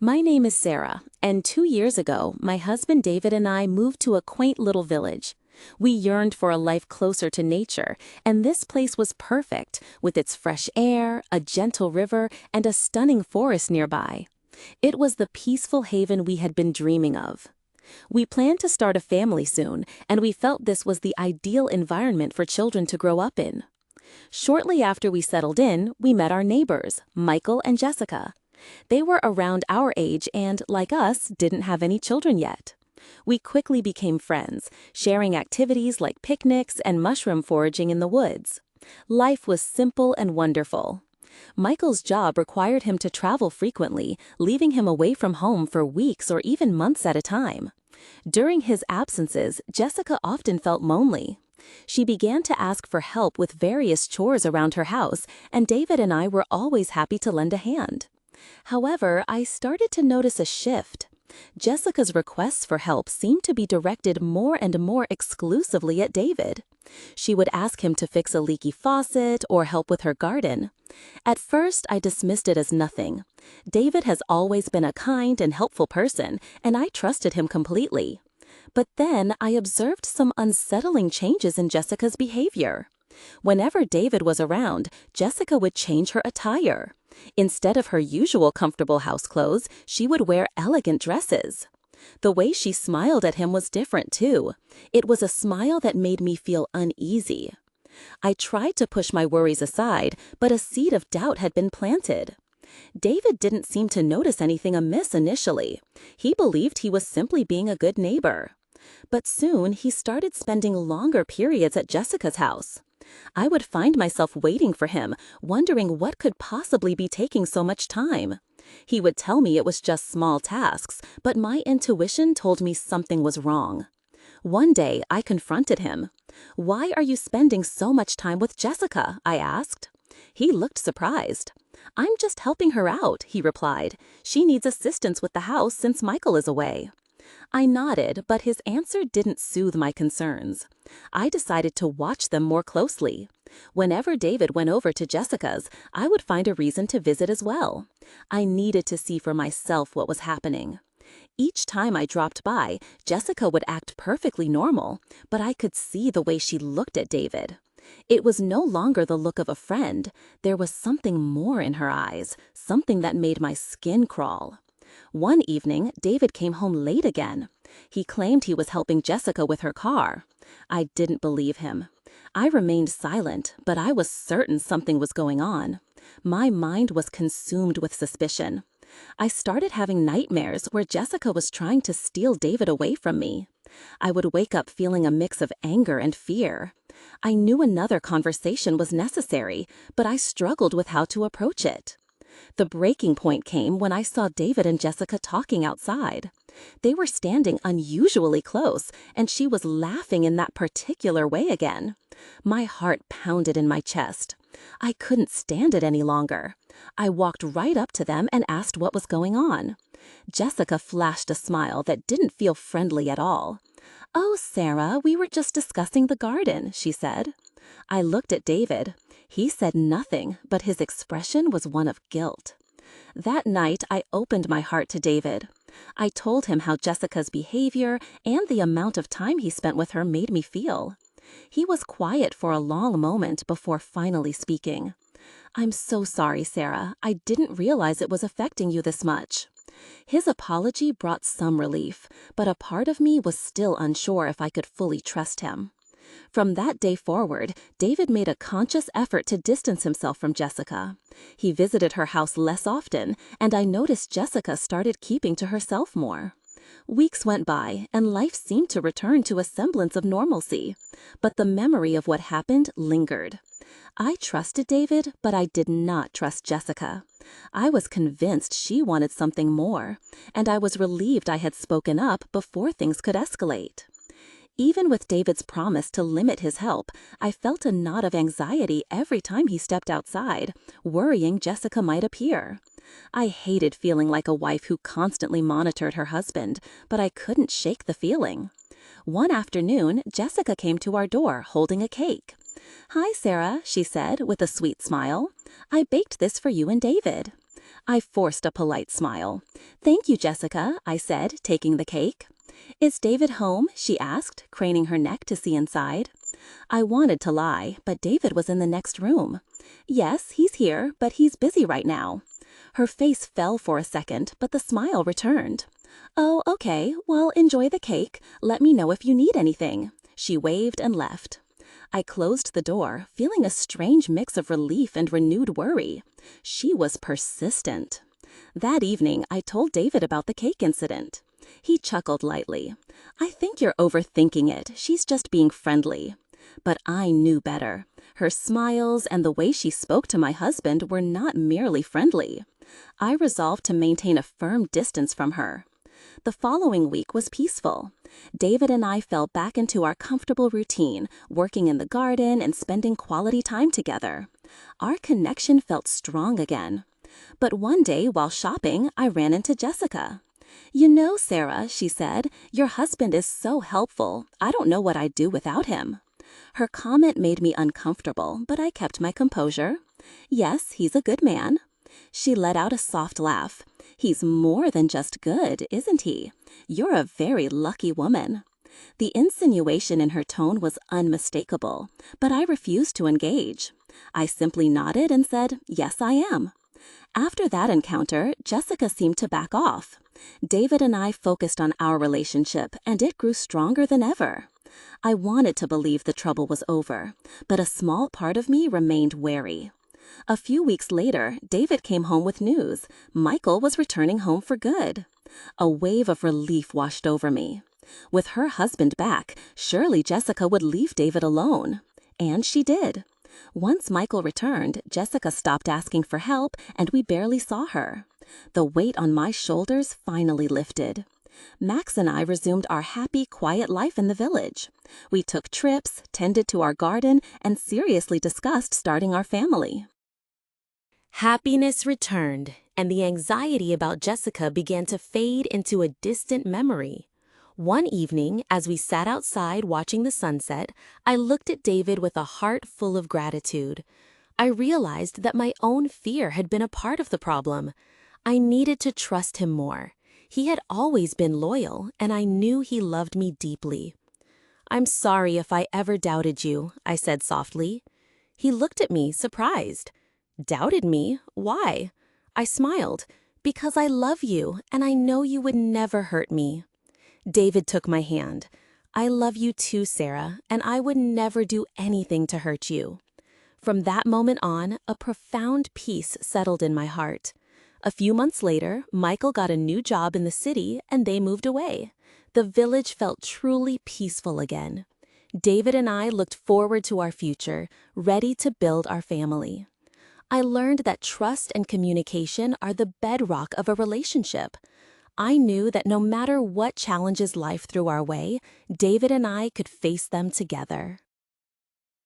My name is Sarah, and 2 years ago, my husband David and I moved to a quaint little village. We yearned for a life closer to nature, and this place was perfect, with its fresh air, a gentle river, and a stunning forest nearby. It was the peaceful haven we had been dreaming of. We planned to start a family soon, and we felt this was the ideal environment for children to grow up in. Shortly after we settled in, we met our neighbors, Michael and Jessica. They were around our age and, like us, didn't have any children yet. We quickly became friends, sharing activities like picnics and mushroom foraging in the woods. Life was simple and wonderful. Michael's job required him to travel frequently, leaving him away from home for weeks or even months at a time. During his absences, Jessica often felt lonely. She began to ask for help with various chores around her house, and David and I were always happy to lend a hand. However, I started to notice a shift. Jessica's requests for help seemed to be directed more and more exclusively at David. She would ask him to fix a leaky faucet or help with her garden. At first, I dismissed it as nothing. David has always been a kind and helpful person, and I trusted him completely. But then I observed some unsettling changes in Jessica's behavior. Whenever David was around, Jessica would change her attire. Instead of her usual comfortable house clothes, she would wear elegant dresses. The way she smiled at him was different, too. It was a smile that made me feel uneasy. I tried to push my worries aside, but a seed of doubt had been planted. David didn't seem to notice anything amiss initially. He believed he was simply being a good neighbor. But soon he started spending longer periods at Jessica's house. I would find myself waiting for him, wondering what could possibly be taking so much time. He would tell me it was just small tasks, but my intuition told me something was wrong. One day, I confronted him. "Why are you spending so much time with Jessica?" I asked. He looked surprised. "I'm just helping her out," he replied. "She needs assistance with the house since Michael is away." I nodded, but his answer didn't soothe my concerns. I decided to watch them more closely. Whenever David went over to Jessica's, I would find a reason to visit as well. I needed to see for myself what was happening. Each time I dropped by, Jessica would act perfectly normal, but I could see the way she looked at David. It was no longer the look of a friend. There was something more in her eyes, something that made my skin crawl. One evening, David came home late again. He claimed he was helping Jessica with her car. I didn't believe him. I remained silent, but I was certain something was going on. My mind was consumed with suspicion. I started having nightmares where Jessica was trying to steal David away from me. I would wake up feeling a mix of anger and fear. I knew another conversation was necessary, but I struggled with how to approach it. The breaking point came when I saw David and Jessica talking outside. They were standing unusually close, and she was laughing in that particular way again. My heart pounded in my chest. I couldn't stand it any longer. I walked right up to them and asked what was going on. Jessica flashed a smile that didn't feel friendly at all. "Oh, Sarah, we were just discussing the garden," she said. I looked at David. He said nothing, but his expression was one of guilt. That night, I opened my heart to David. I told him how Jessica's behavior and the amount of time he spent with her made me feel. He was quiet for a long moment before finally speaking. "I'm so sorry, Sarah. I didn't realize it was affecting you this much." His apology brought some relief, but a part of me was still unsure if I could fully trust him. From that day forward, David made a conscious effort to distance himself from Jessica. He visited her house less often, and I noticed Jessica started keeping to herself more. Weeks went by, and life seemed to return to a semblance of normalcy. But the memory of what happened lingered. I trusted David, but I did not trust Jessica. I was convinced she wanted something more, and I was relieved I had spoken up before things could escalate. Even with David's promise to limit his help, I felt a knot of anxiety every time he stepped outside, worrying Jessica might appear. I hated feeling like a wife who constantly monitored her husband, but I couldn't shake the feeling. One afternoon, Jessica came to our door holding a cake. "Hi, Sarah," she said with a sweet smile. "I baked this for you and David." I forced a polite smile. "Thank you, Jessica," I said, taking the cake. "Is David home?" she asked, craning her neck to see inside. I wanted to lie, but David was in the next room. "Yes, he's here, but he's busy right now." Her face fell for a second, but the smile returned. "Oh, okay, well, enjoy the cake. Let me know if you need anything." She waved and left. I closed the door, feeling a strange mix of relief and renewed worry. She was persistent. That evening, I told David about the cake incident. He chuckled lightly. "I think you're overthinking it. She's just being friendly." But I knew better. Her smiles and the way she spoke to my husband were not merely friendly. I resolved to maintain a firm distance from her. The following week was peaceful. David and I fell back into our comfortable routine, working in the garden and spending quality time together. Our connection felt strong again. But one day while shopping, I ran into Jessica. "You know, Sarah," she said, "your husband is so helpful. I don't know what I'd do without him." Her comment made me uncomfortable, but I kept my composure. "Yes, he's a good man." She let out a soft laugh. "He's more than just good, isn't he? You're a very lucky woman." The insinuation in her tone was unmistakable, but I refused to engage. I simply nodded and said, "Yes, I am." After that encounter, Jessica seemed to back off. David and I focused on our relationship, and it grew stronger than ever. I wanted to believe the trouble was over, but a small part of me remained wary. A few weeks later, David came home with news. Michael was returning home for good. A wave of relief washed over me. With her husband back, surely Jessica would leave David alone. And she did. Once Michael returned, Jessica stopped asking for help, and we barely saw her. The weight on my shoulders finally lifted. Max and I resumed our happy, quiet life in the village. We took trips, tended to our garden, and seriously discussed starting our family. Happiness returned, and the anxiety about Jessica began to fade into a distant memory. One evening, as we sat outside watching the sunset, I looked at David with a heart full of gratitude. I realized that my own fear had been a part of the problem. I needed to trust him more. He had always been loyal, and I knew he loved me deeply. "I'm sorry if I ever doubted you," I said softly. He looked at me, surprised. "Doubted me? Why?" I smiled. "Because I love you, and I know you would never hurt me." David took my hand. "I love you too, Sarah, and I would never do anything to hurt you." From that moment on, a profound peace settled in my heart. A few months later, Michael got a new job in the city, and they moved away. The village felt truly peaceful again. David and I looked forward to our future, ready to build our family. I learned that trust and communication are the bedrock of a relationship. I knew that no matter what challenges life threw our way, David and I could face them together.